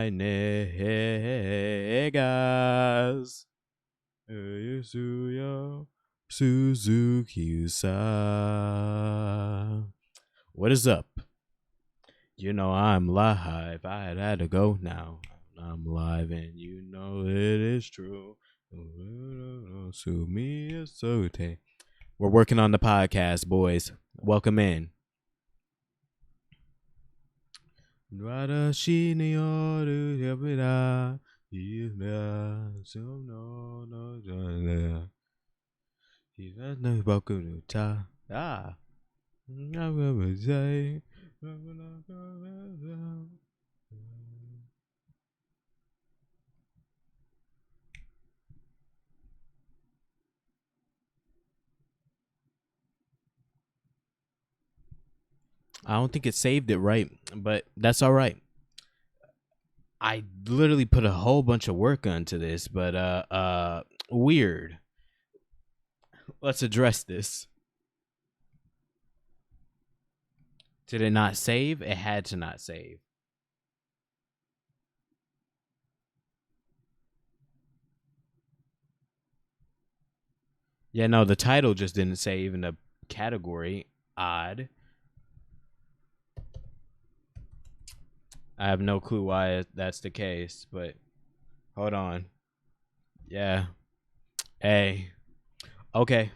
Negas Yusuyo Suzuki-san. What is up? You know I'm live. I had to go now. I'm live and you know it is true. We're working on the podcast, boys. Welcome in. I don't think it saved it right, but that's all right. I literally put a whole bunch of work onto this, but weird. Let's address this. Did it not save? It had to not save. Yeah, no, the title just didn't save in the category. Odd. I have no clue why that's the case, but hold on. Yeah. Hey. Okay.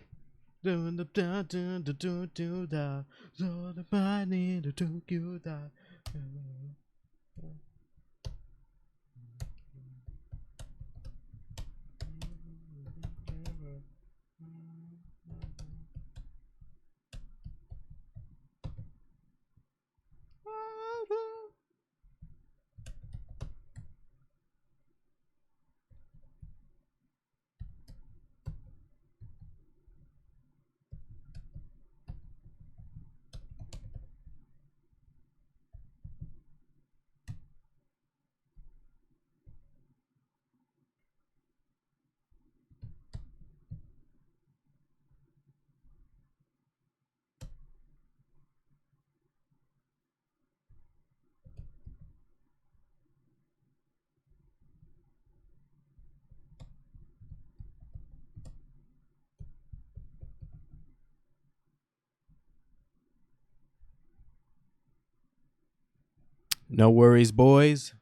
No worries, boys.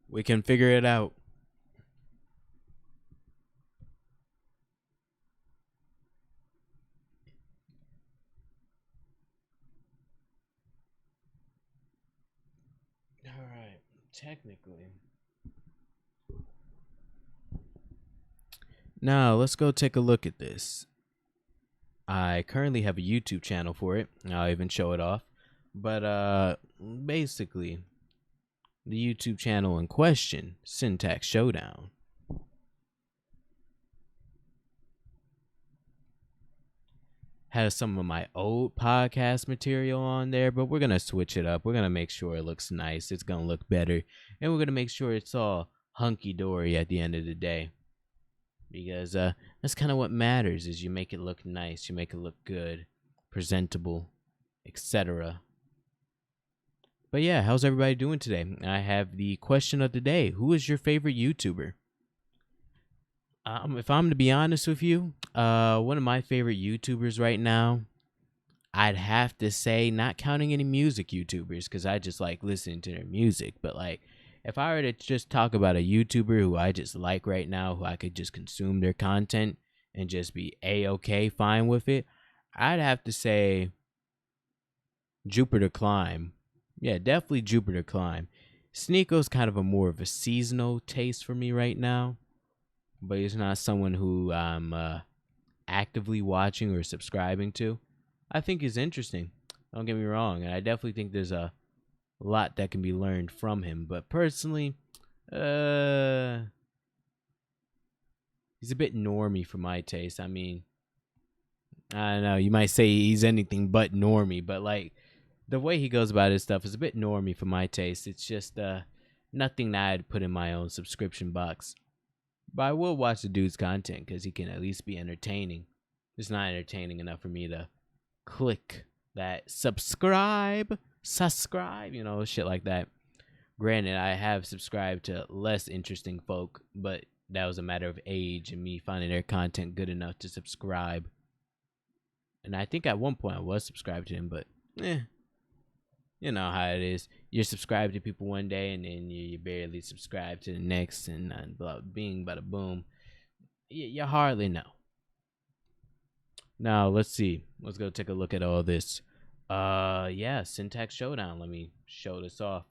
We can figure it out. All right. Technically. Now, let's go take a look at this. I currently have a YouTube channel for it. I'll even show it off. But basically, the YouTube channel in question, Syntax Showdown, has some of my old podcast material on there, but we're going to switch it up. We're going to make sure it looks nice. It's going to look better. And we're going to make sure it's all hunky-dory at the end of the day. Because that's kind of what matters, is you make it look nice. You make it look good, presentable, etc. But yeah, how's everybody doing today? I have the question of the day. Who is your favorite YouTuber? If I'm to be honest with you, one of my favorite YouTubers right now, I'd have to say, not counting any music YouTubers, because I just like listening to their music, but like, if I were to just talk about a YouTuber who I just like right now, who I could just consume their content and just be A-okay fine with it, I'd have to say Jupiter Climb. Yeah, definitely Jupiter Climb. Sneako's kind of a more of a seasonal taste for me right now, but he's not someone who I'm actively watching or subscribing to. I think he's interesting. Don't get me wrong, and I definitely think there's a lot that can be learned from him. But personally, he's a bit normie for my taste. I mean, I don't know. You might say he's anything but normie, but like the way he goes about his stuff is a bit normie for my taste. It's just nothing that I'd put in my own subscription box. But I will watch the dude's content because he can at least be entertaining. It's not entertaining enough for me to click that subscribe, shit like that. Granted, I have subscribed to less interesting folk, but that was a matter of age and me finding their content good enough to subscribe. And I think at one point I was subscribed to him, but you know how it is. You're subscribed to people one day, and then you barely subscribe to the next, and blah, bing, bada boom. You hardly know. Now let's see. Let's go take a look at all this. Yeah, syntax showdown. Let me show this off.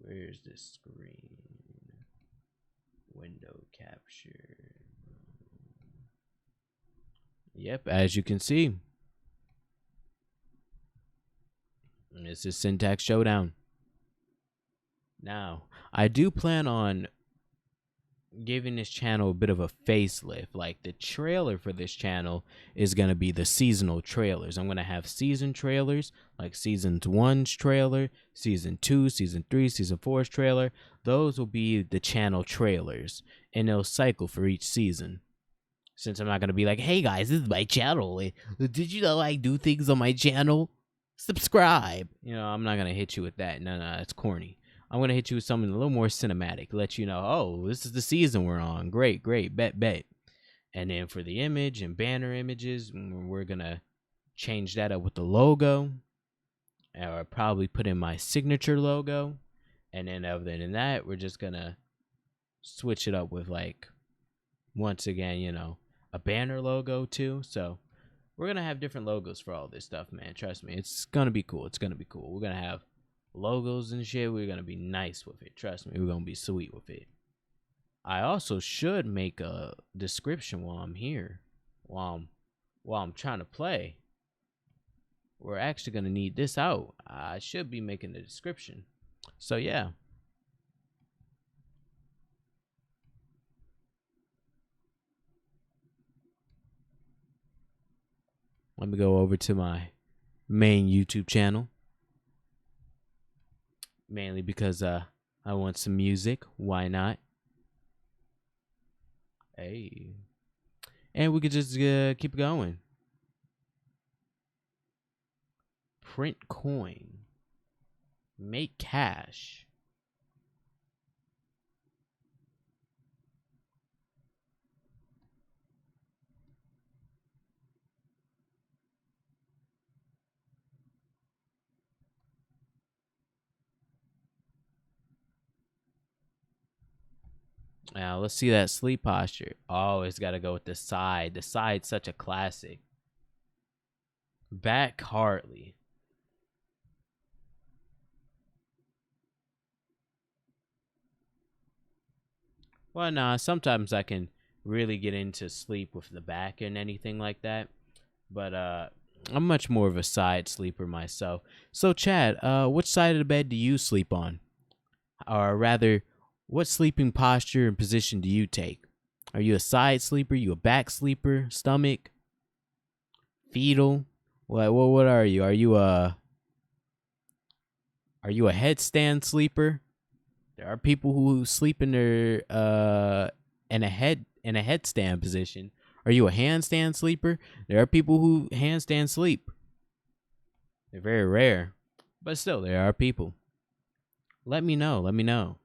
Where's this screen? Window capture. Yep, as you can see, this is syntax showdown. Now, I do plan on giving this channel a bit of a facelift. Like, the trailer for this channel is going to be the seasonal trailers. I'm going to have season trailers, like season 1's trailer, season 2, season 3, season 4's trailer. Those will be the channel trailers, and they'll cycle for each season. Since I'm not going to be like, hey guys, this is my channel. Did you know I do things on my channel? Subscribe. You know, I'm not going to hit you with that. No, it's corny. I'm going to hit you with something a little more cinematic. Let you know, oh, this is the season we're on. Great, bet. And then for the image and banner images, we're going to change that up with the logo. Or probably put in my signature logo. And then other than that, we're just going to switch it up with, like, once again, you know, a banner logo too. So we're going to have different logos for all this stuff, man. Trust me. It's going to be cool. It's going to be cool. We're going to have logos and shit. We're going to be nice with it. Trust me. We're going to be sweet with it. I also should make a description while I'm here. While I'm trying to play. We're actually going to need this out. I should be making the description. So yeah. Let me go over to my main YouTube channel. Mainly because I want some music. Why not? Hey. And we could just keep going. Print coin. Make cash. Now let's see that sleep posture. Oh, it's got to go with the side. The side's such a classic. Back Hartley. Well, nah, sometimes I can really get into sleep with the back and anything like that. But I'm much more of a side sleeper myself. So Chad, which side of the bed do you sleep on? Or rather, what sleeping posture and position do you take? Are you a side sleeper? You a back sleeper? Stomach? Fetal? What are you? Are you a headstand sleeper? There are people who sleep in their in a headstand position. Are you a handstand sleeper? There are people who handstand sleep. They're very rare, but still there are people. Let me know.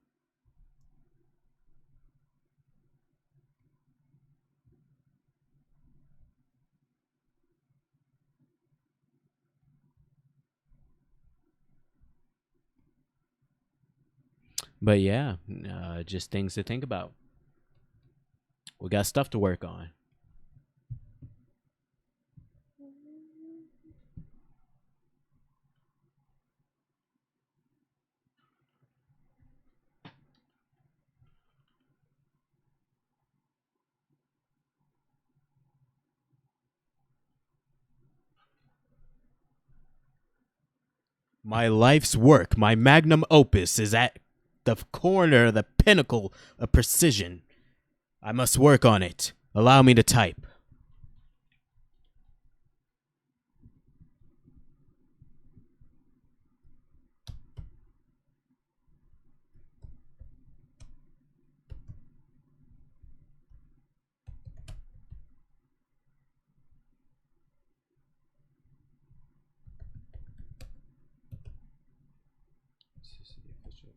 But yeah, just things to think about. We got stuff to work on. My life's work, my magnum opus, is at the corner, the pinnacle of precision. I must work on it. Allow me to type.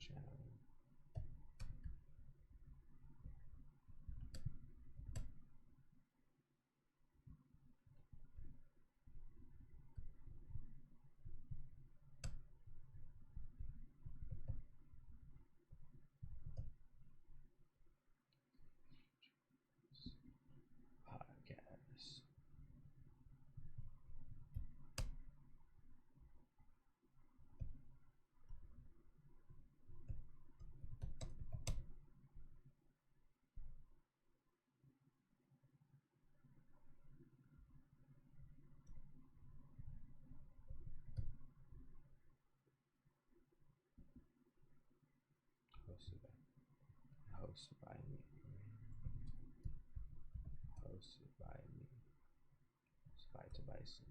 channel. Podcast. Hosted by me. Hosted by me. By TBAisen.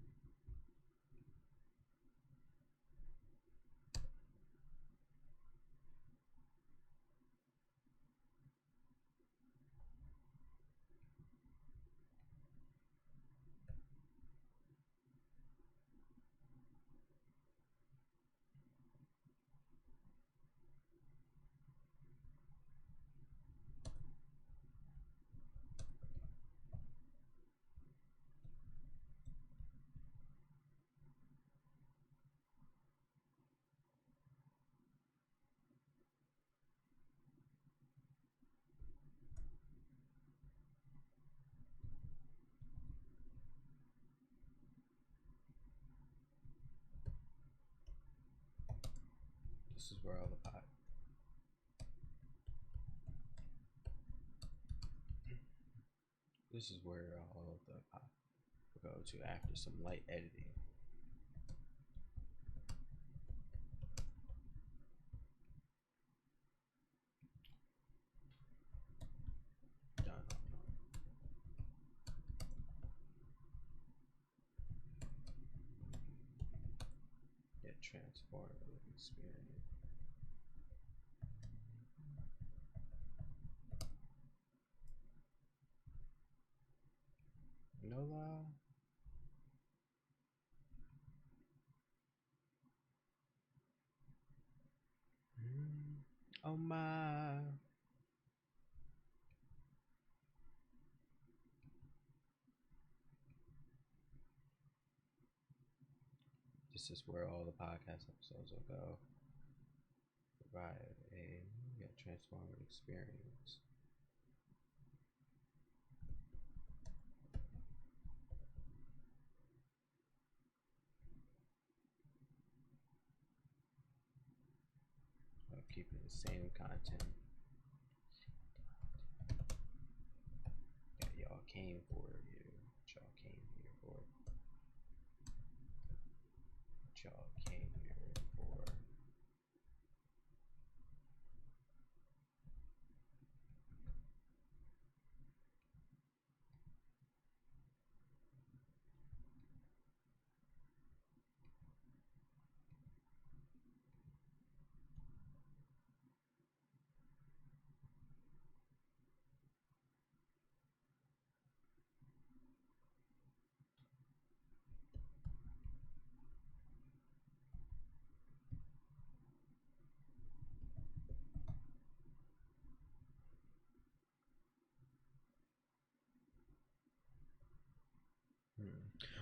This is where all the pod. This is where all of the pod will go to after some light editing. Done. Get transformative experience. No lie. Oh my. This is where all the podcast episodes will go. Provide a transformative experience. Keeping the same content that y'all came for. What y'all came here for. What y'all came here for.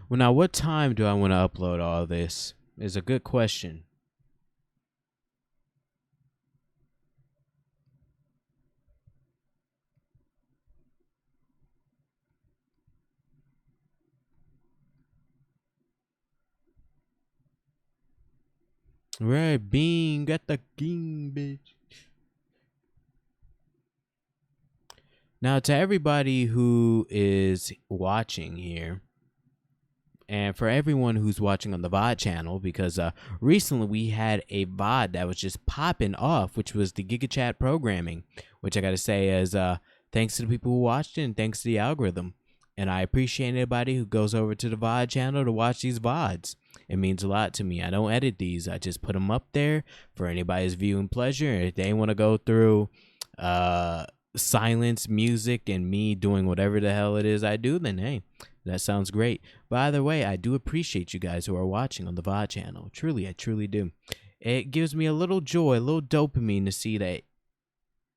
Well, now what time do I want to upload all this? Is a good question. Right, bean, got the king, bitch. Now, to everybody who is watching here, and for everyone who's watching on the VOD channel, because recently we had a VOD that was just popping off, which was the GigaChat programming, which I got to say is thanks to the people who watched it and thanks to the algorithm. And I appreciate anybody who goes over to the VOD channel to watch these VODs. It means a lot to me. I don't edit these. I just put them up there for anybody's viewing pleasure. If they want to go through silence, music, and me doing whatever the hell it is I do, then hey, that sounds great. By the way, I do appreciate you guys who are watching on the VOD channel. Truly, I truly do. it gives me a little joy, a little dopamine to see that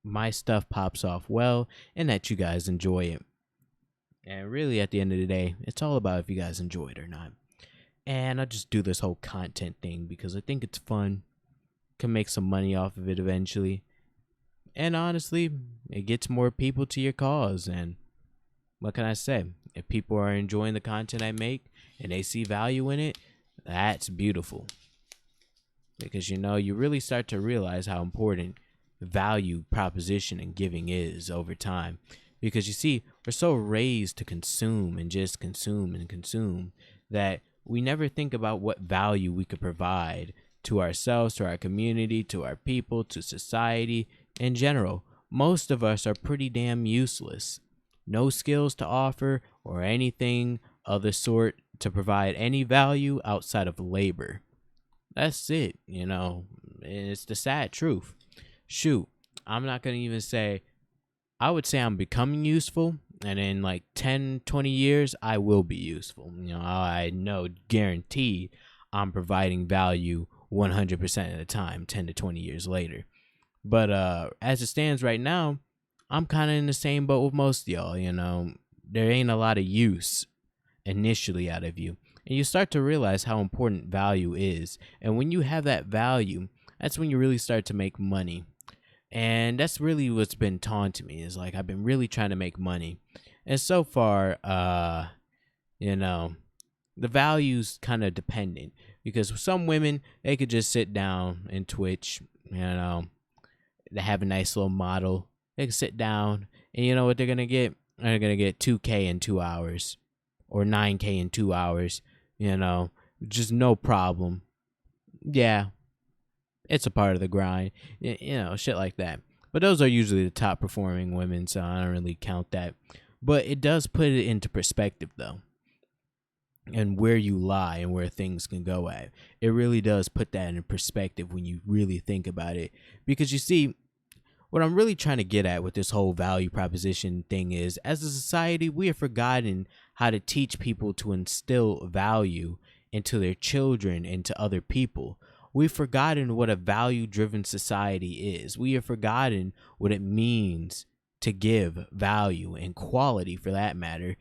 my stuff pops off well and that you guys enjoy it. And really, at the end of the day, it's all about if you guys enjoy it or not. And I just do this whole content thing because I think it's fun, can make some money off of it eventually. And honestly, it gets more people to your cause. And what can I say? If people are enjoying the content I make and they see value in it, that's beautiful. Because, you really start to realize how important value proposition and giving is over time. Because you see, we're so raised to consume and just consume and consume that we never think about what value we could provide to ourselves, to our community, to our people, to society in general. Most of us are pretty damn useless. No skills to offer or anything of the sort to provide any value outside of labor. That's it, It's the sad truth. Shoot, I'm not going to even say, I would say I'm becoming useful, and in like 10, 20 years, I will be useful. I know, guaranteed, I'm providing value 100% of the time, 10 to 20 years later. But as it stands right now, I'm kind of in the same boat with most of y'all, There ain't a lot of use initially out of you. And you start to realize how important value is. And when you have that value, that's when you really start to make money. And that's really what's been taught to me is like I've been really trying to make money. And so far, the value's kind of dependent because some women, they could just sit down and Twitch, they have a nice little model. They can sit down and you know what they're going to get? They're going to get 2K in 2 hours or 9K in 2 hours, just no problem. Yeah, it's a part of the grind, shit like that. But those are usually the top performing women, so I don't really count that. But it does put it into perspective, though, and where you lie and where things can go at. It really does put that in perspective when you really think about it. Because you see, what I'm really trying to get at with this whole value proposition thing is, as a society, we have forgotten how to teach people to instill value into their children and to other people. We've forgotten what a value-driven society is. We have forgotten what it means to give value and quality, for that matter.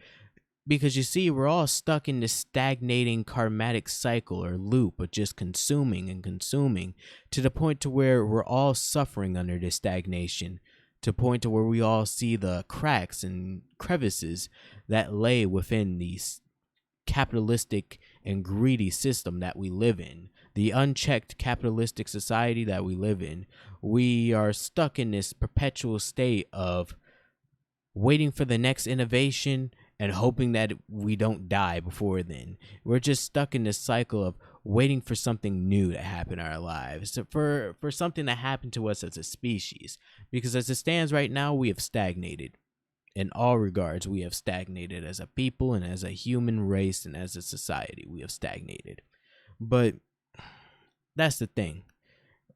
Because you see, we're all stuck in this stagnating karmatic cycle or loop of just consuming and consuming to the point to where we're all suffering under this stagnation, to the point to where we all see the cracks and crevices that lay within these capitalistic and greedy system that we live in, the unchecked capitalistic society that we live in. We are stuck in this perpetual state of waiting for the next innovation and hoping that we don't die before then. We're just stuck in this cycle of waiting for something new to happen in our lives, for something to happen to us as a species. Because as it stands right now, we have stagnated. In all regards, we have stagnated as a people and as a human race and as a society. We have stagnated. But that's the thing.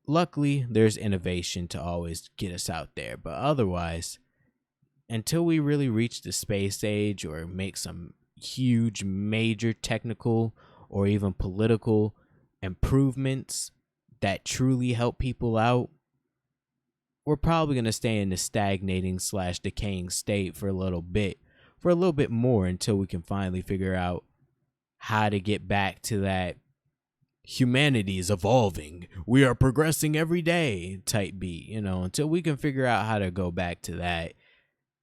Luckily, there's innovation to always get us out there. But otherwise, until we really reach the space age or make some huge, major technical or even political improvements that truly help people out, we're probably going to stay in the stagnating / decaying state for a little bit more until we can finally figure out how to get back to that humanity is evolving, we are progressing every day type beat, until we can figure out how to go back to that.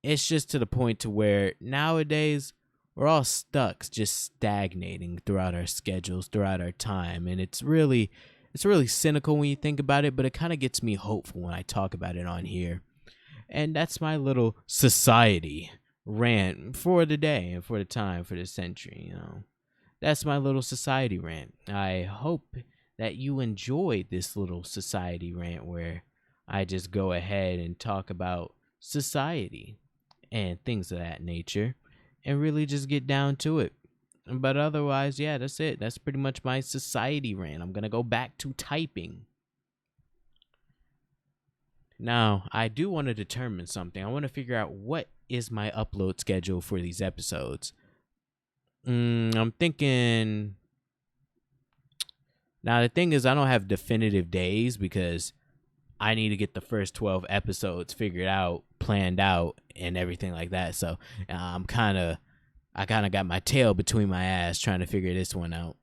It's just to the point to where nowadays we're all stuck just stagnating throughout our schedules, throughout our time. And it's really cynical when you think about it, but it kind of gets me hopeful when I talk about it on here. And that's my little society rant for the day and for the time, for the century, That's my little society rant. I hope that you enjoyed this little society rant where I just go ahead and talk about society and things of that nature and really just get down to it. But otherwise, yeah, that's it. That's pretty much my society rant. I'm going to go back to typing. Now, I do want to determine something. I want to figure out what is my upload schedule for these episodes. I'm thinking Now the thing is, I don't have definitive days because I need to get the first 12 episodes figured out, planned out, and everything like that. So I kind of got my tail between my ass trying to figure this one out.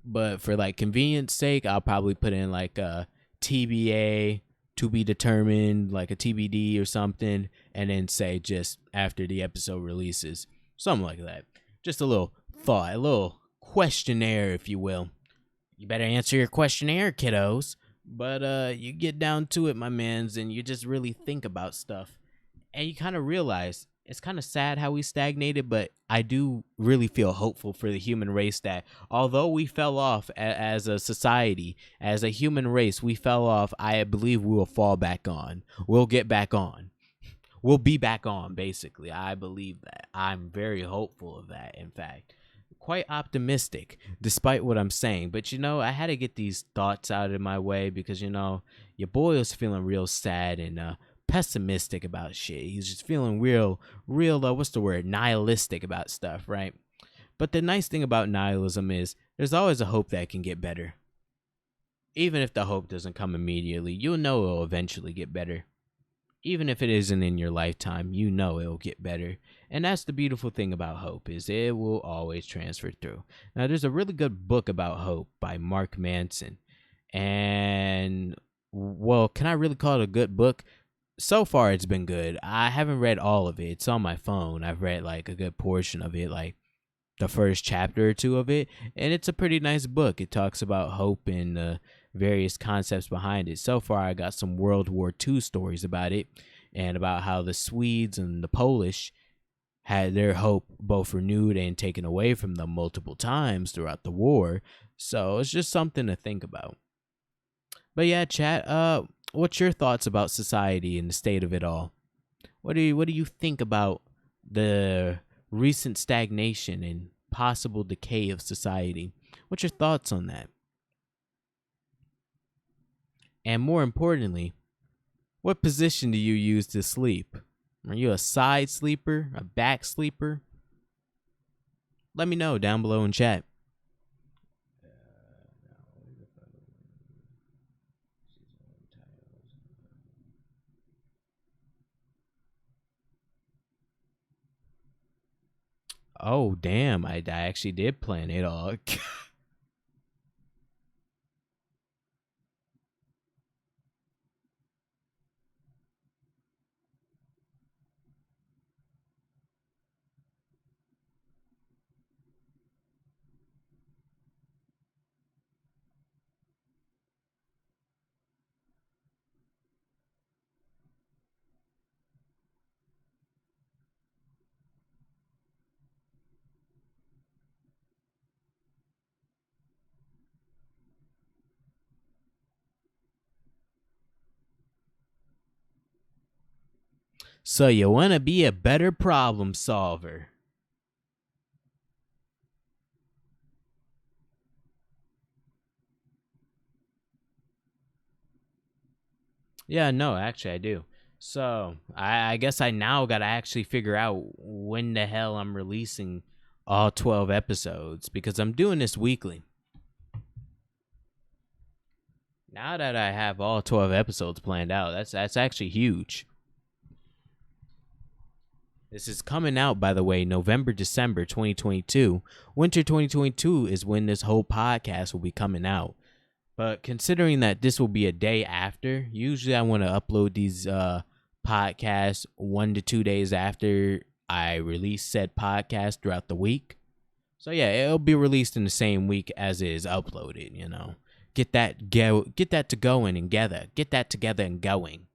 But for like convenience sake, I'll probably put in like a TBA, to be determined, like a TBD or something, and then say just after the episode releases, something like that. Just a little thought, a little questionnaire, if you will. You better answer your questionnaire, kiddos. But you get down to it, my mans, and you just really think about stuff, and you kind of realize it's kind of sad how we stagnated, but I do really feel hopeful for the human race that although we fell off as a society, as a human race, we fell off. I believe we will fall back on. We'll get back on. We'll be back on, basically. I believe that. I'm very hopeful of that, in fact. Quite optimistic, despite what I'm saying. But, I had to get these thoughts out of my way because, your boy was feeling real sad and pessimistic about shit. He's just feeling real, what's the word? Nihilistic about stuff, right? But the nice thing about nihilism is there's always a hope that it can get better. Even if the hope doesn't come immediately, you'll know it'll eventually get better. Even if it isn't in your lifetime, you know it'll get better. And that's the beautiful thing about hope, is it will always transfer through. Now, there's a really good book about hope by Mark Manson. And, well, can I really call it a good book? So far, it's been good. I haven't read all of it. It's on my phone. I've read, like, a good portion of it, like the first chapter or two of it. And it's a pretty nice book. It talks about hope and various concepts behind it. So far, I got some World War II stories about it and about how the Swedes and the Polish had their hope both renewed and taken away from them multiple times throughout the war. So it's just something to think about. But yeah, chat, what's your thoughts about society and the state of it all? What do you think about the recent stagnation and possible decay of society? What's your thoughts on that? And more importantly, what position do you use to sleep? Are you a side sleeper, a back sleeper? Let me know down below in chat. Oh, damn. I actually did plan it all. So you want to be a better problem solver. Yeah, no, actually I do. So I guess I now got to actually figure out when the hell I'm releasing all 12 episodes because I'm doing this weekly. Now that I have all 12 episodes planned out, that's actually huge. This is coming out, by the way, November, December 2022. Winter 2022 is when this whole podcast will be coming out. But considering that this will be a day after, usually I want to upload these podcasts 1 to 2 days after I release said podcast throughout the week. So yeah, it'll be released in the same week as it is uploaded, Get that to going and together. Get that together and going.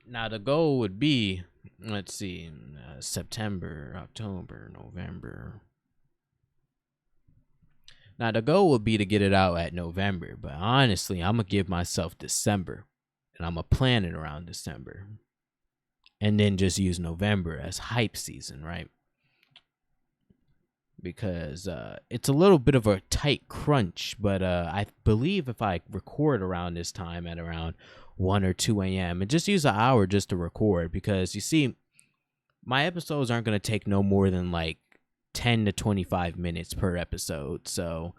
Now the goal would be, let's see, September, October, November. Now the goal would be to get it out at November, but honestly, I'm gonna give myself December, and I'm gonna plan it around December, and then just use November as hype season, right? because it's a little bit of a tight crunch. But I believe if I record around this time at around 1 or 2 a.m. and just use an hour just to record, because you see, my episodes aren't going to take no more than like 10 to 25 minutes per episode. So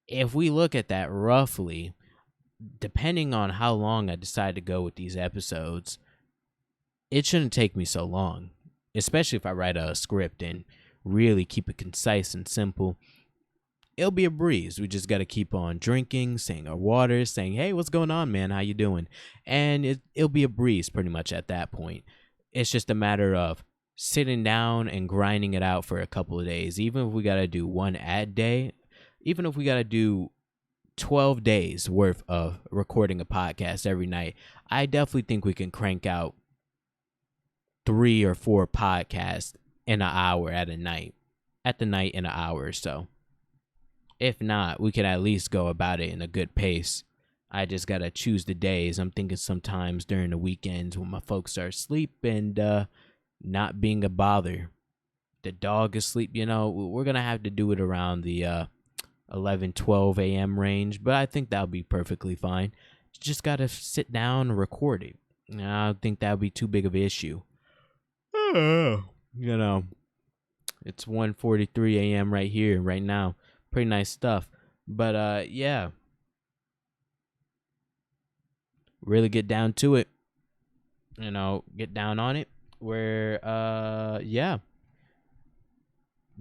if we look at that roughly, depending on how long I decide to go with these episodes, it shouldn't take me so long, especially if I write a script and really keep it concise and simple. It'll be a breeze. We just got to keep on drinking, saying our water, saying, hey, what's going on, man? How you doing? And it'll be a breeze pretty much at that point. It's just a matter of sitting down and grinding it out for a couple of days. Even if we got to do one ad day, even if we got to do 12 days worth of recording a podcast every night, I definitely think we can crank out 3 or 4 podcasts in an hour at the night in an hour or so. If not, we could at least go about it in a good pace. I just got to choose the days. I'm thinking sometimes during the weekends when my folks are asleep and not being a bother. The dog is asleep, we're going to have to do it around the 11, 12 a.m. range, but I think that'll be perfectly fine. Just got to sit down and record it. I don't think that'll be too big of an issue. It's 1:43 a.m. right here, right now. Pretty nice stuff. But yeah. Really get down to it. Get down on it. Where yeah.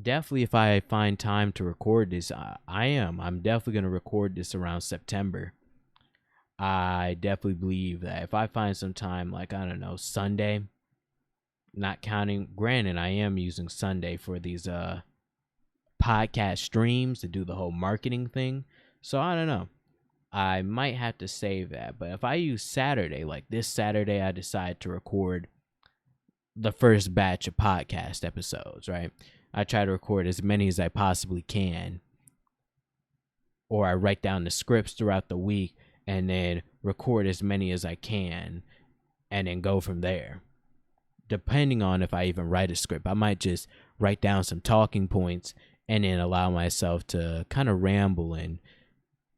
Definitely if I find time to record this, I'm definitely going to record this around September. I definitely believe that if I find some time, like, I don't know, Sunday, not counting, granted, I am using Sunday for these podcast streams to do the whole marketing thing. So I don't know. I might have to save that. But if I use Saturday, like this Saturday, I decide to record the first batch of podcast episodes, right? I try to record as many as I possibly can. Or I write down the scripts throughout the week and then record as many as I can and then go from there. Depending on if I even write a script, I might just write down some talking points and then allow myself to kind of ramble and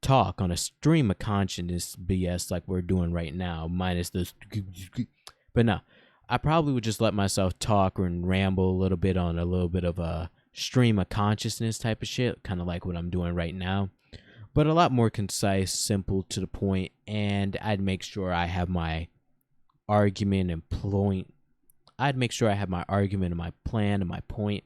talk on a stream of consciousness BS like we're doing right now, minus this. But no, I probably would just let myself talk and ramble a little bit on a little bit of a stream of consciousness type of shit, kind of like what I'm doing right now, but a lot more concise, simple, to the point, and I'd make sure I have my argument and point. I'd make sure I have my argument and my plan and my point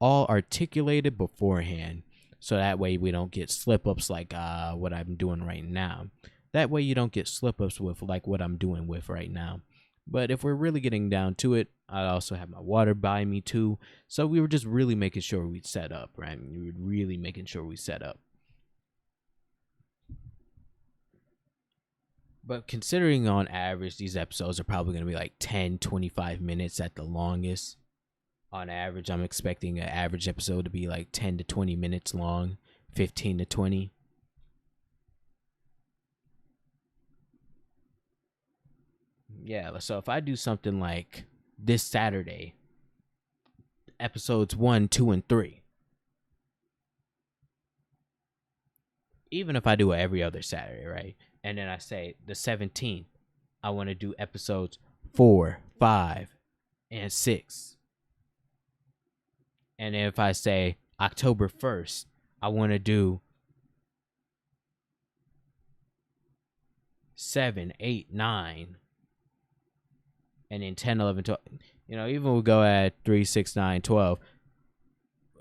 all articulated beforehand, so that way we don't get slip-ups like what I'm doing right now. That way you don't get slip-ups with like what I'm doing with right now. But if we're really getting down to it, I also have my water by me too. So we were just really making sure we set up, right? We were really making sure we set up. But considering on average, these episodes are probably going to be like 10, 25 minutes at the longest. On average, I'm expecting an average episode to be like 10 to 20 minutes long, 15 to 20. Yeah, so if I do something like this Saturday, episodes 1, 2, and 3. Even if I do it every other Saturday, right? And then I say the 17th, I want to do episodes 4, 5, and 6. And if I say October 1st, I want to do 7, 8, 9, and then 10, 11, 12. Even we go at 3, 6, 9, 12.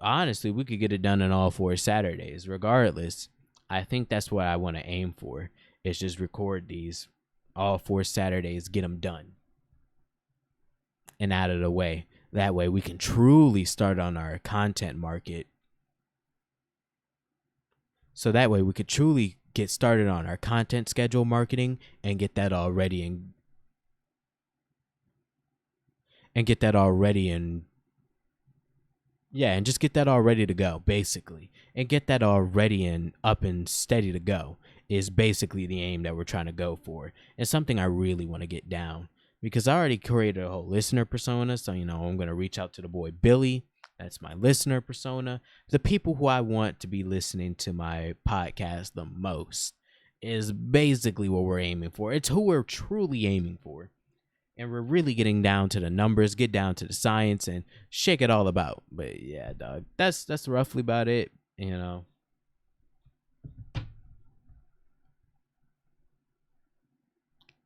Honestly, we could get it done on all 4 Saturdays. Regardless, I think that's what I want to aim for. Is just record these all 4 Saturdays, get them done and out of the way. That way we can truly start on our content market. So that way we could truly get started on our content schedule marketing and get that all ready and get that all ready and just get that all ready to go, basically. And get that all ready and up and steady to go is basically the aim that we're trying to go for. It's something I really want to get down because I already created a whole listener persona. So, I'm going to reach out to the boy Billy. That's my listener persona. The people who I want to be listening to my podcast the most is basically what we're aiming for. It's who we're truly aiming for. And we're really getting down to the numbers, get down to the science, and shake it all about. But yeah, dog, that's roughly about it. You know.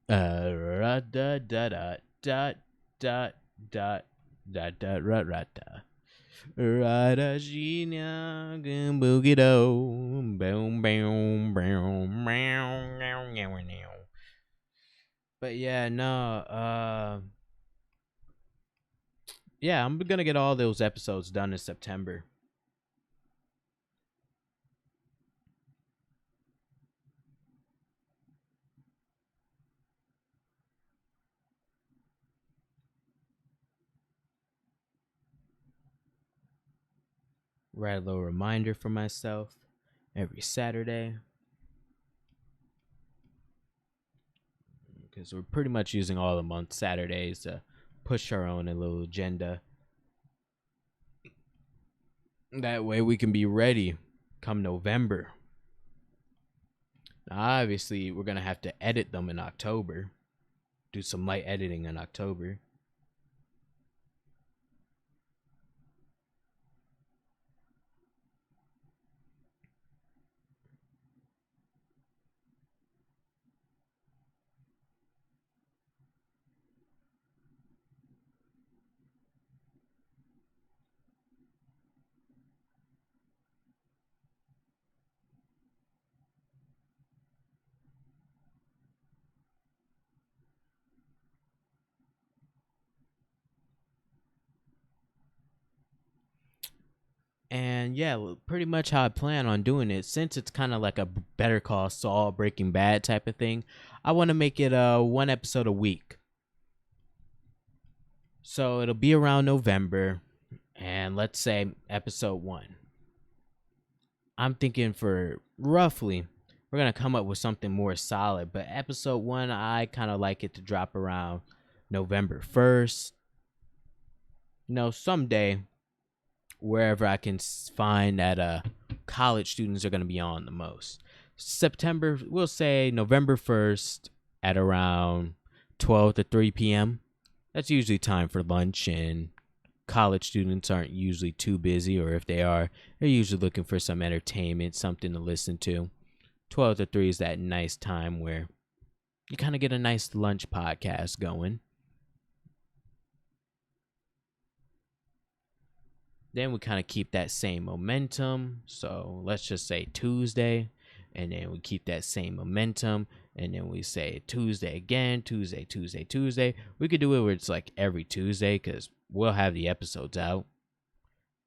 Da da da da da da da da da da da da. Rada Gina Boogie Do Boom Boom Boom Meow. But yeah, no, yeah, I'm gonna get all those episodes done in September. Write a little reminder for myself every Saturday. Because we're pretty much using all the month Saturdays to push our own little agenda. That way we can be ready come November. Now, obviously, we're going to have to edit them in October. Do some light editing in October. And yeah, pretty much how I plan on doing it, since it's kind of like a Better Call Saul, Breaking Bad type of thing, I want to make it one episode a week. So it'll be around November, and let's say episode 1. I'm thinking for roughly, we're going to come up with something more solid, but episode 1, I kind of like it to drop around November 1st. Someday, wherever I can find that college students are going to be on the most. September, we'll say November 1st at around 12 to 3 p.m. That's usually time for lunch, and college students aren't usually too busy, or if they are, they're usually looking for some entertainment, something to listen to. 12 to 3 is that nice time where you kind of get a nice lunch podcast going. Then we kind of keep that same momentum. So let's just say Tuesday, and then we keep that same momentum, and then we say Tuesday again, Tuesday. We could do it where it's like every Tuesday because we'll have the episodes out.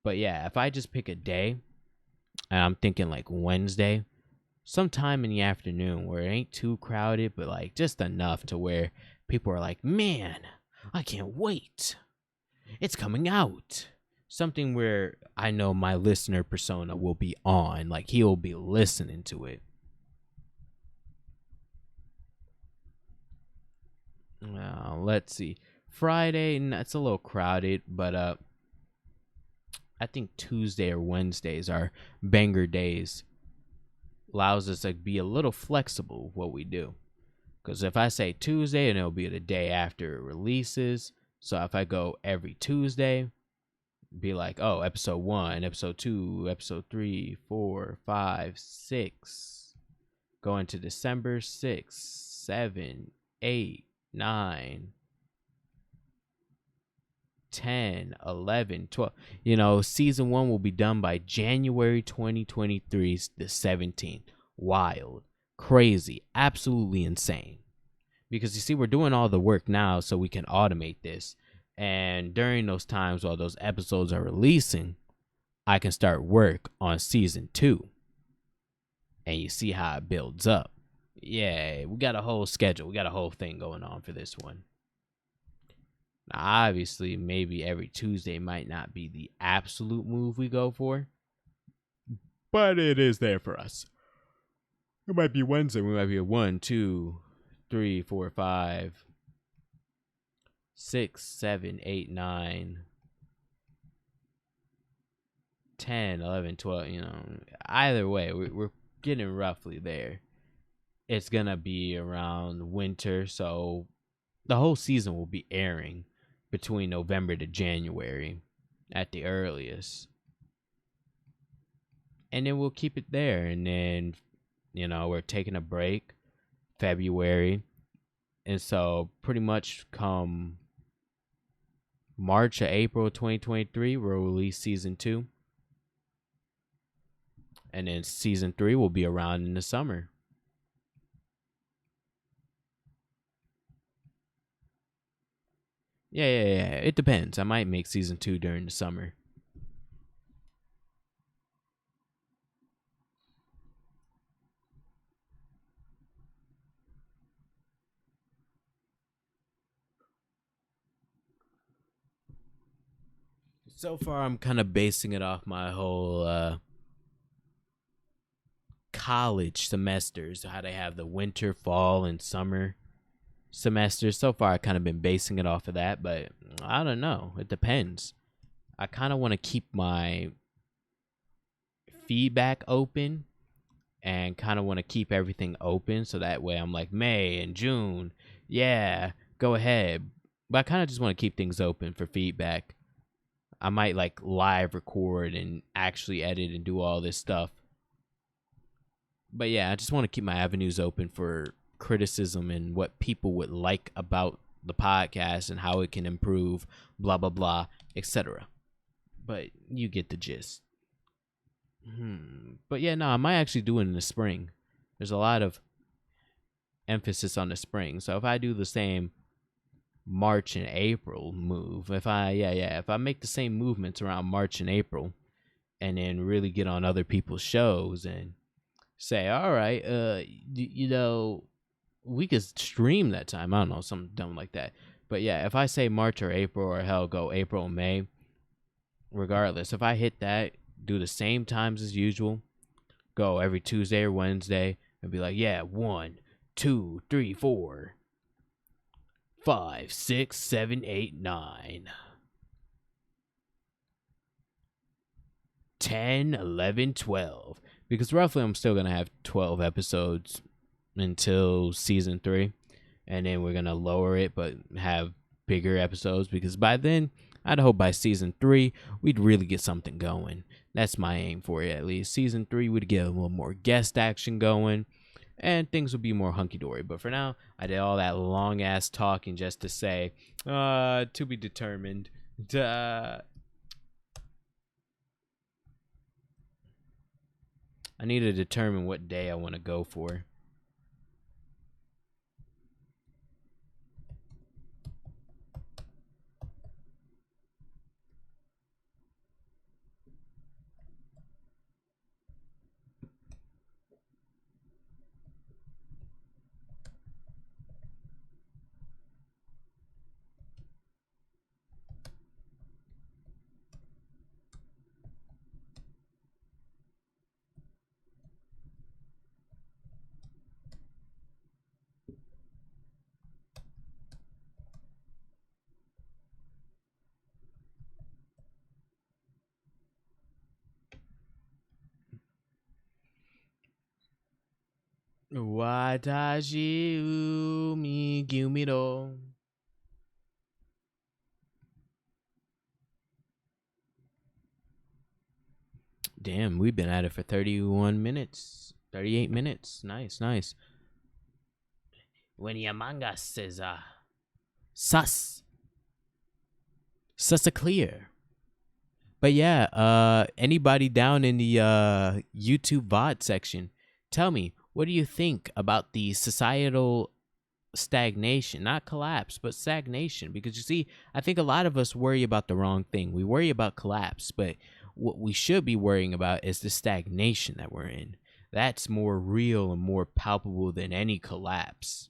But yeah, if I just pick a day, and I'm thinking like Wednesday, sometime in the afternoon where it ain't too crowded, but like just enough to where people are like, man, I can't wait. It's coming out. Something where I know my listener persona will be on, like he'll be listening to it. Let's see. Friday, that's a little crowded, but I think Tuesday or Wednesdays are banger days. Allows us to be a little flexible with what we do. Because if I say Tuesday, and it'll be the day after it releases. So if I go every Tuesday, be like, oh, episode 1, episode 2, episode 3, 4, 5, 6. Go into December 6, 7, 8, 9, 10, 11, 12. Season 1 will be done by January 2023, the 17th. Wild, crazy, absolutely insane. Because you see, we're doing all the work now so we can automate this. And during those times while those episodes are releasing, I can start work on season 2. And you see how it builds up. Yeah, we got a whole schedule. We got a whole thing going on for this one. Now, obviously, maybe every Tuesday might not be the absolute move we go for, but it is there for us. It might be Wednesday. We might be a 1, 2, 3, 4, 5, 6, 7, 8, 9. 10, 11, 12. Either way, we're getting roughly there. It's going to be around winter. So the whole season will be airing between November to January at the earliest. And then we'll keep it there. And then, we're taking a break February. And so pretty much come March or April 2023, we'll release season 2. And then season 3 will be around in the summer. Yeah. It depends. I might make season 2 during the summer. So far, I'm kind of basing it off my whole college semesters, how they have the winter, fall, and summer semesters. So far, I kind of been basing it off of that, but I don't know. It depends. I kind of want to keep my feedback open and kind of want to keep everything open so that way I'm like May and June, yeah, go ahead. But I kind of just want to keep things open for feedback. I might like live record and actually edit and do all this stuff. But yeah, I just want to keep my avenues open for criticism and what people would like about the podcast and how it can improve, blah, blah, blah, etc. But you get the gist. But yeah, no, I might actually do it in the spring. There's a lot of emphasis on the spring. So if I do the same March and April move, if I make the same movements around March and April and then really get on other people's shows and say, all right, we could stream that time. I don't know, something dumb like that. But yeah, if I say March or April, or hell, go April and May, regardless, if I hit that, do the same times as usual, go every Tuesday or Wednesday, and be like, yeah, 1, 2, 3, 4, 5, 6, 7, 8, 9, 10, 11, 12. Because roughly I'm still going to have 12 episodes until season 3. And then we're going to lower it, but have bigger episodes. Because by then, I'd hope by season 3, we'd really get something going. That's my aim for it, at least. Season 3, we'd get a little more guest action going. And things would be more hunky-dory. But for now, I did all that long-ass talking just to say, to be determined. Duh. I need to determine what day I want to go for. Watashi umi gyumiro. Damn, we've been at it for 31 minutes. 38 minutes. Nice. When your manga says, sus a clear. But yeah, anybody down in the YouTube VOD section, tell me, what do you think about the societal stagnation, not collapse, but stagnation? Because you see, I think a lot of us worry about the wrong thing. We worry about collapse, but what we should be worrying about is the stagnation that we're in. That's more real and more palpable than any collapse.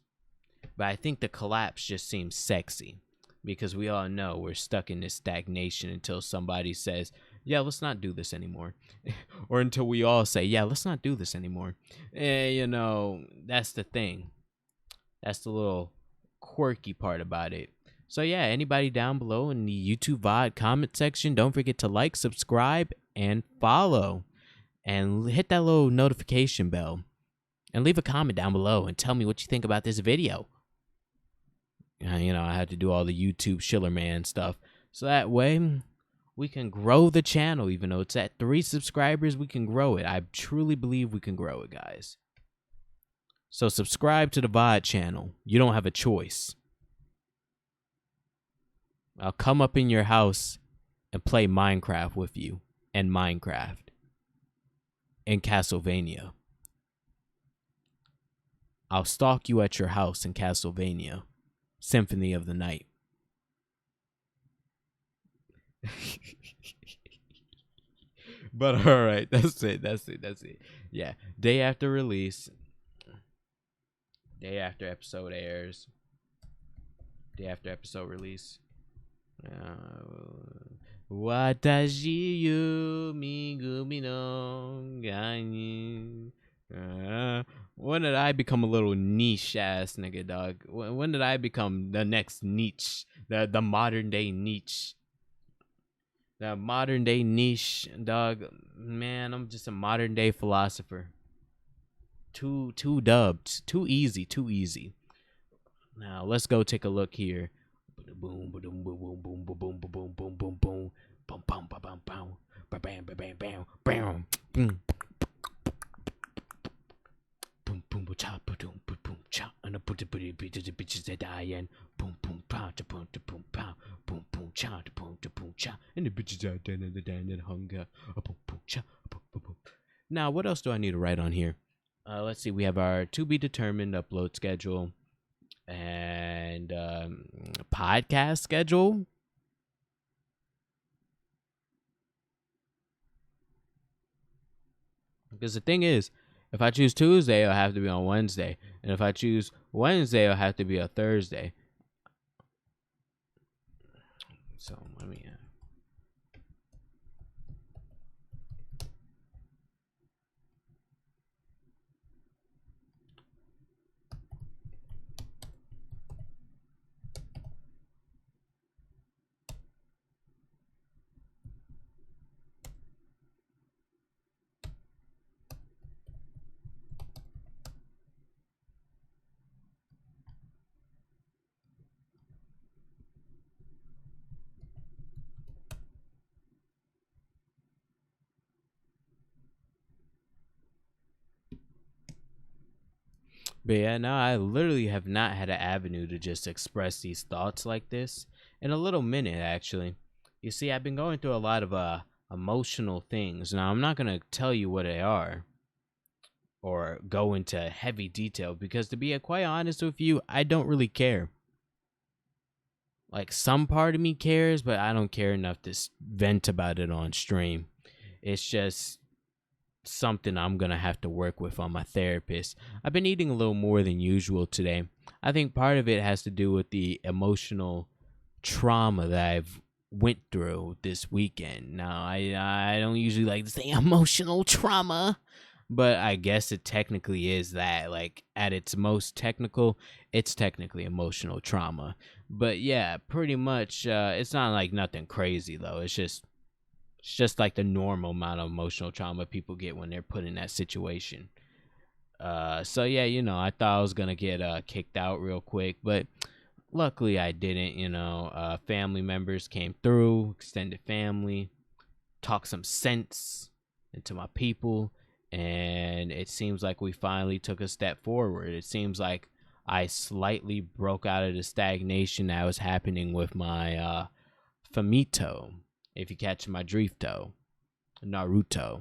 But I think the collapse just seems sexy because we all know we're stuck in this stagnation until somebody says, yeah, let's not do this anymore. Or until we all say, yeah, let's not do this anymore. And, that's the thing. That's the little quirky part about it. So yeah, anybody down below in the YouTube VOD comment section, don't forget to like, subscribe, and follow. And hit that little notification bell. And leave a comment down below and tell me what you think about this video. I had to do all the YouTube Schiller Man stuff. So that way, we can grow the channel. Even though it's at 3 subscribers, we can grow it. I truly believe we can grow it, guys. So subscribe to the VOD channel. You don't have a choice. I'll come up in your house and play Minecraft with you. And Minecraft. And Castlevania. I'll stalk you at your house in Castlevania. Symphony of the Night. But alright, that's it. Yeah, day after release. Day after episode airs. Day after episode release. Watashi yumi gumi no gani. When did I become a little niche ass nigga, dog? When did I become the next niche? The modern day niche. The modern day niche, dog. Man, I'm just a modern day philosopher. Too dubbed. Too easy. Now let's go take a look here. Boom, boom, boom, boom, boom, boom, boom, boom, boom, boom, boom, bum, bum, bum, bum, bum, bam, bam, bam, bam, bam, boom, boom, boom, cha, boom, boom, boom, cha, and I put the bitches that die in, boom, boom, pow, to boom, pow, boom, boom, cha, to boom, cha, and the bitches are dead and the dead and hunger, boom, boom, cha, boom, boom, boom. Now, what else do I need to write on here? Let's see. We have our to be determined upload schedule. And podcast schedule. Because the thing is, if I choose Tuesday, it'll have to be on Wednesday. And if I choose Wednesday, it'll have to be a Thursday. So, I mean... But yeah, no, I literally have not had an avenue to just express these thoughts like this in a little minute, actually. You see, I've been going through a lot of emotional things. Now, I'm not going to tell you what they are or go into heavy detail because, to be quite honest with you, I don't really care. Like, some part of me cares, but I don't care enough to vent about it on stream. It's just something I'm gonna have to work with on my therapist. I've been eating a little more than usual today. I think part of it has to do with the emotional trauma that I've went through this weekend. Now, I don't usually like to say emotional trauma, but I guess it technically is that. Like, at its most technical, it's technically emotional trauma. But yeah, pretty much it's not like nothing crazy though. It's just like the normal amount of emotional trauma people get when they're put in that situation. So yeah, I thought I was gonna get kicked out real quick, but luckily I didn't. Family members came through, extended family, talked some sense into my people, and it seems like we finally took a step forward. It seems like I slightly broke out of the stagnation that was happening with my Famito. If you catch my Drifto, Naruto.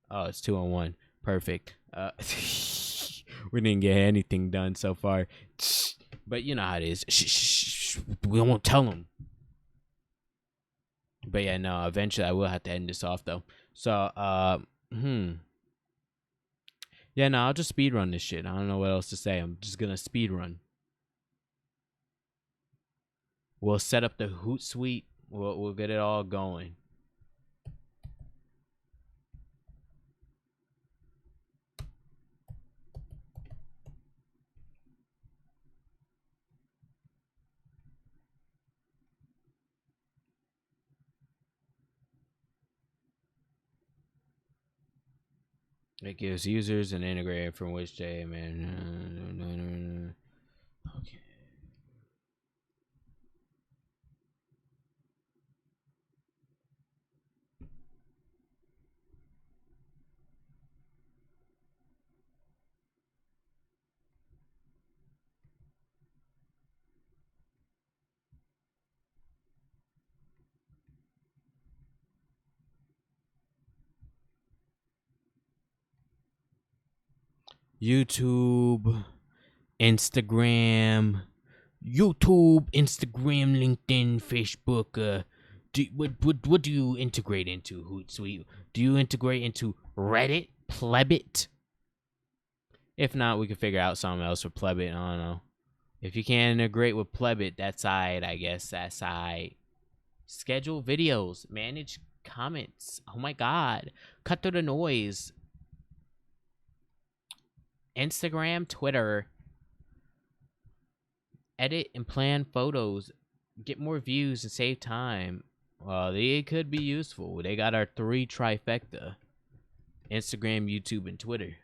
Oh, it's 2-on-1. Perfect. We didn't get anything done so far. But you know how it is. Shh. We won't tell them. But yeah, no, eventually I will have to end this off though. So, yeah, no, I'll just speedrun this shit. I don't know what else to say. I'm just gonna speedrun. We'll set up the Hootsuite. We'll get it all going. It gives users an integrator from which they man. Okay. YouTube, Instagram, LinkedIn, Facebook. What do you integrate into, Hootsuite? Do you integrate into Reddit, Plebit? If not, we can figure out something else for Plebit. I don't know. If you can't integrate with Plebit, that's side, I guess. That side. Schedule videos, manage comments. Oh my god. Cut through the noise. Instagram, Twitter. Edit and plan photos. Get more views and save time. Well, they could be useful. They got our 3 trifecta: Instagram, YouTube, and Twitter.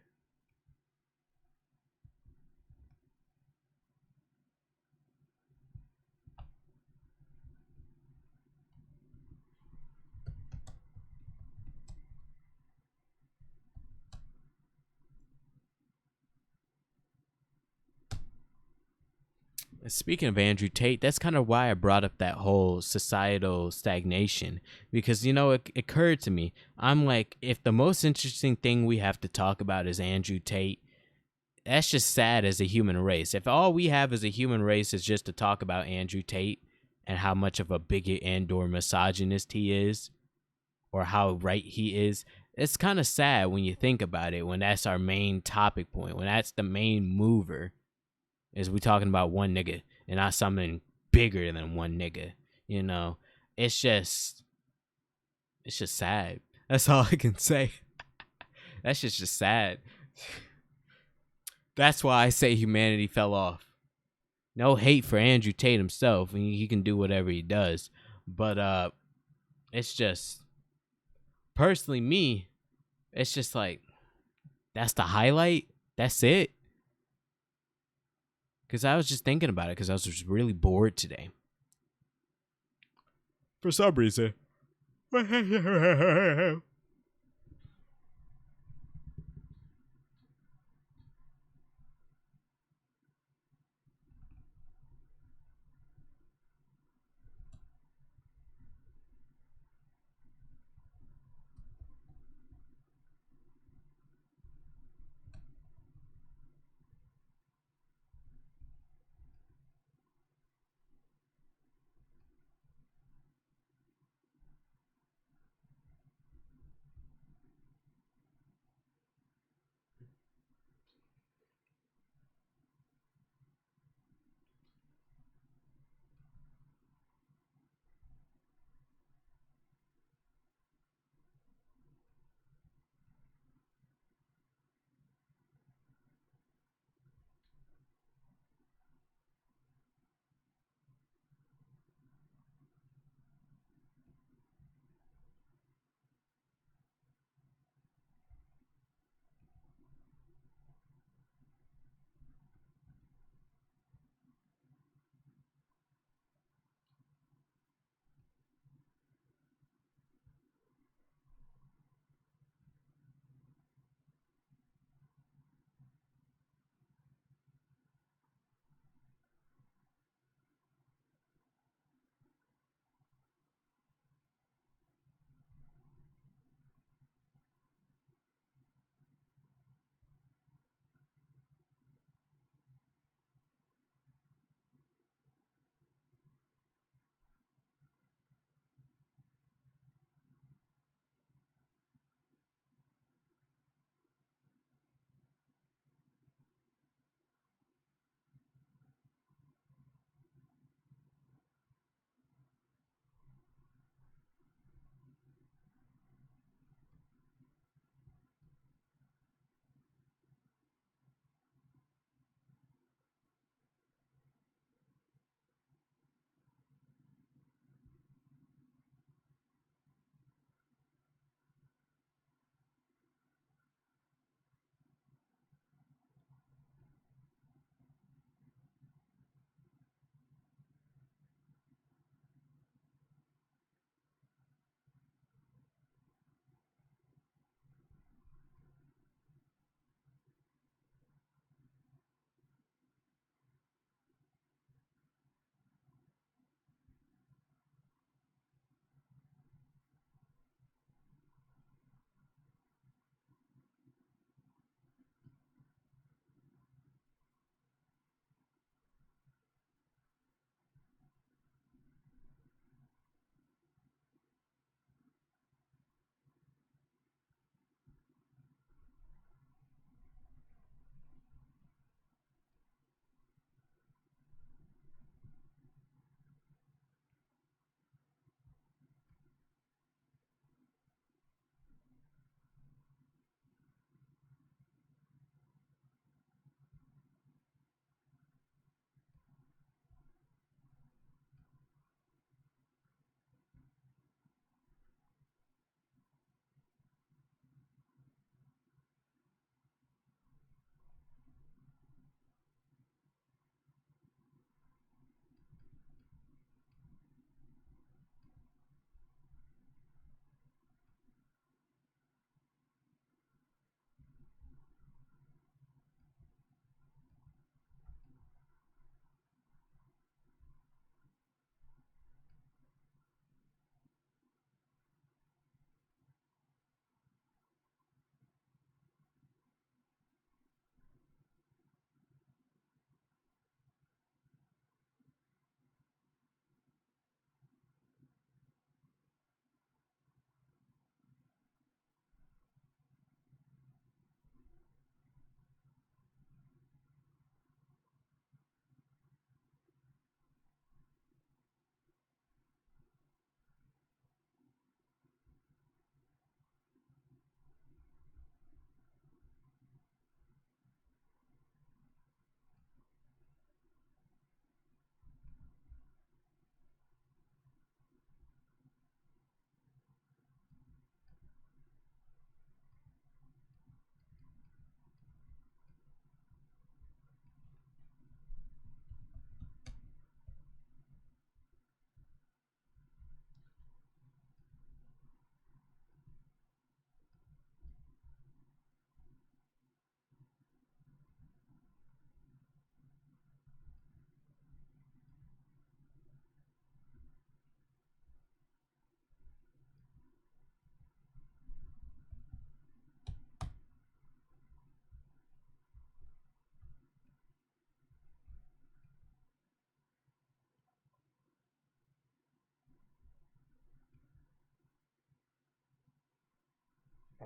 Speaking of Andrew Tate, that's kind of why I brought up that whole societal stagnation. Because, it occurred to me, I'm like, if the most interesting thing we have to talk about is Andrew Tate, that's just sad as a human race. If all we have as a human race is just to talk about Andrew Tate and how much of a bigot and or misogynist he is, or how right he is, it's kind of sad when you think about it, when that's our main topic point, when that's the main mover, is we talking about one nigga and not something bigger than one nigga. It's just sad. That's all I can say. That's just sad. That's why I say humanity fell off. No hate for Andrew Tate himself. He can do whatever he does. But it's just, personally me, it's just like, that's the highlight? That's it? Because I was just thinking about it because I was just really bored today. For some reason.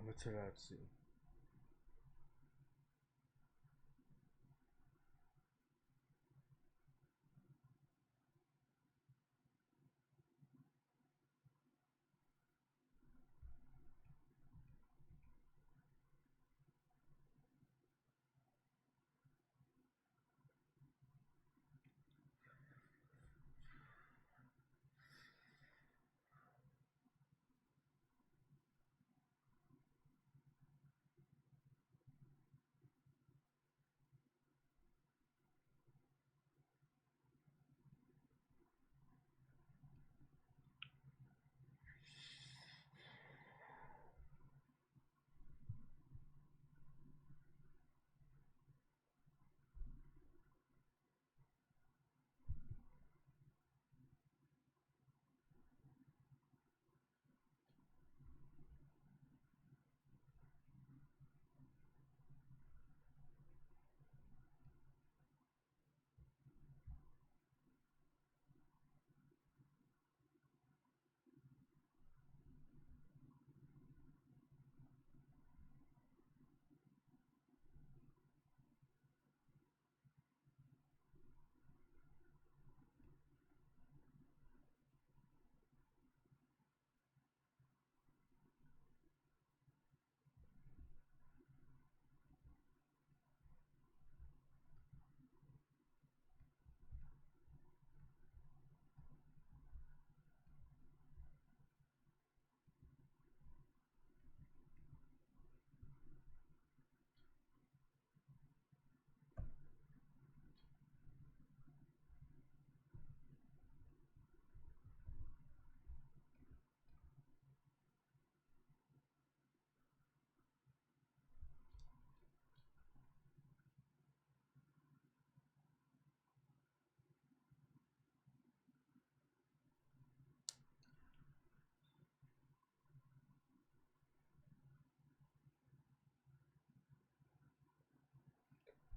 Amaterasu.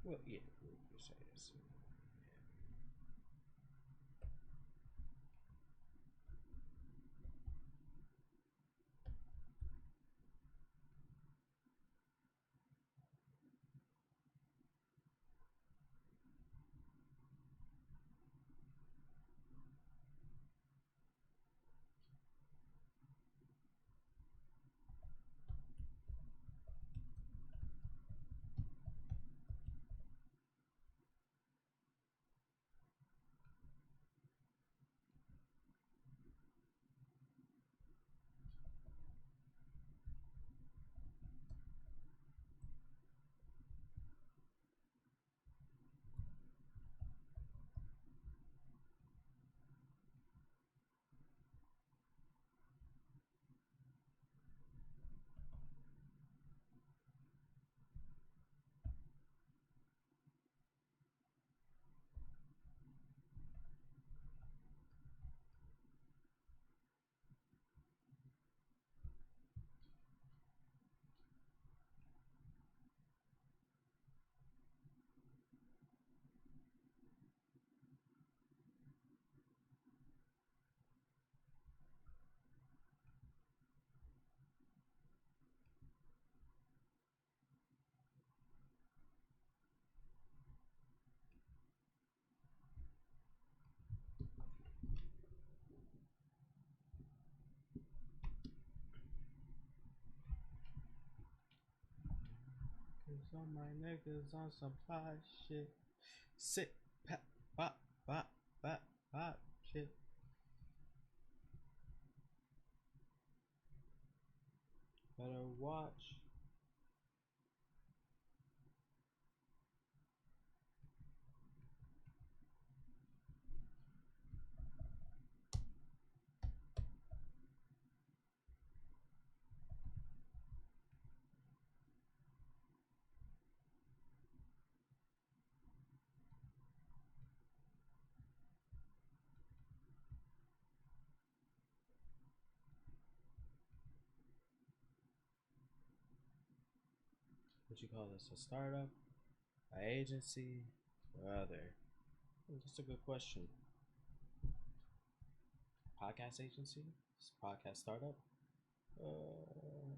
Well, yeah, we could say this. Cause all my niggas on some fly shit. Sit, pat, bop, bop, bop, bop, shit. Better watch. What you call this? A startup? An agency? Or other? That's a good question. Podcast agency? Podcast startup? Uh,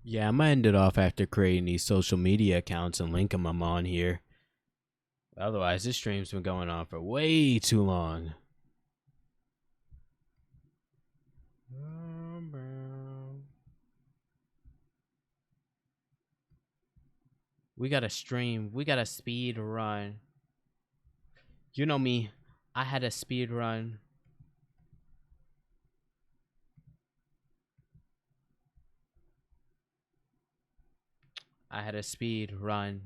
Yeah, I'm gonna end it off after creating these social media accounts and linking them on here. Otherwise, this stream's been going on for way too long. We got to stream. We got a speed run. You know me. I had a speed run. I had a speed run.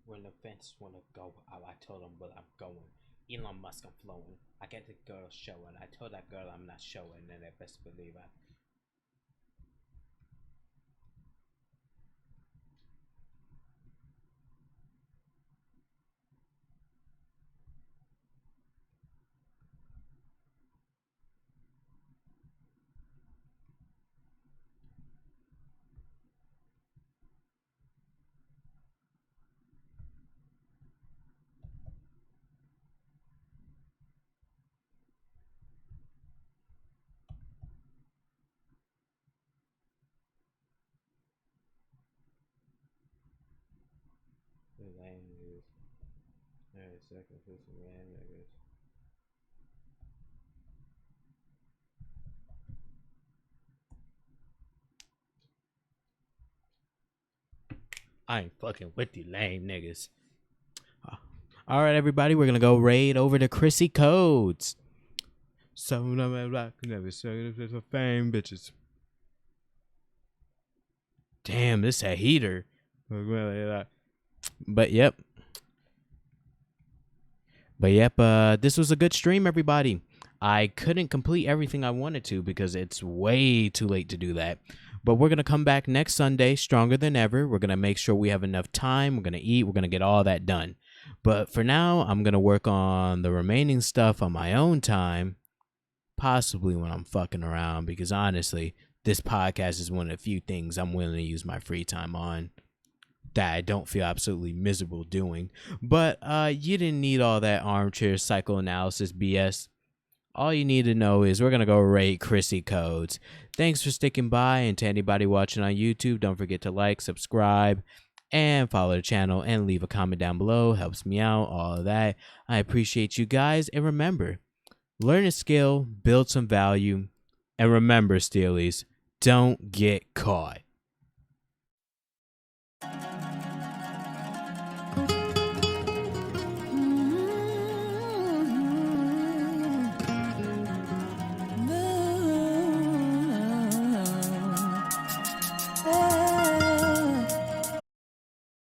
When the fence wanna go, I told him, but I'm going. Elon Musk, I'm flowing. I get the girl showing. I told that girl I'm not showing, and I best believe I. Lame niggas. Alright, second, put some lame niggas. I ain't fucking with you lame niggas. All right, everybody, we're gonna go raid over to Chrissy Codes. Some of them black never say this for fame, bitches. Damn, this a heater. But yep. This was a good stream, everybody. I couldn't complete everything I wanted to because it's way too late to do that. But we're going to come back next Sunday stronger than ever. We're going to make sure we have enough time. We're going to eat. We're going to get all that done. But for now, I'm going to work on the remaining stuff on my own time, possibly when I'm fucking around, because honestly, this podcast is one of the few things I'm willing to use my free time on that I don't feel absolutely miserable doing. But you didn't need all that armchair psychoanalysis BS. All you need to know is we're going to go rate Chrissy Codes. Thanks for sticking by, and to anybody watching on YouTube, don't forget to like, subscribe, and follow the channel, and leave a comment down below. Helps me out, all of that. I appreciate you guys, and remember, learn a skill, build some value, and remember, Steelies, don't get caught.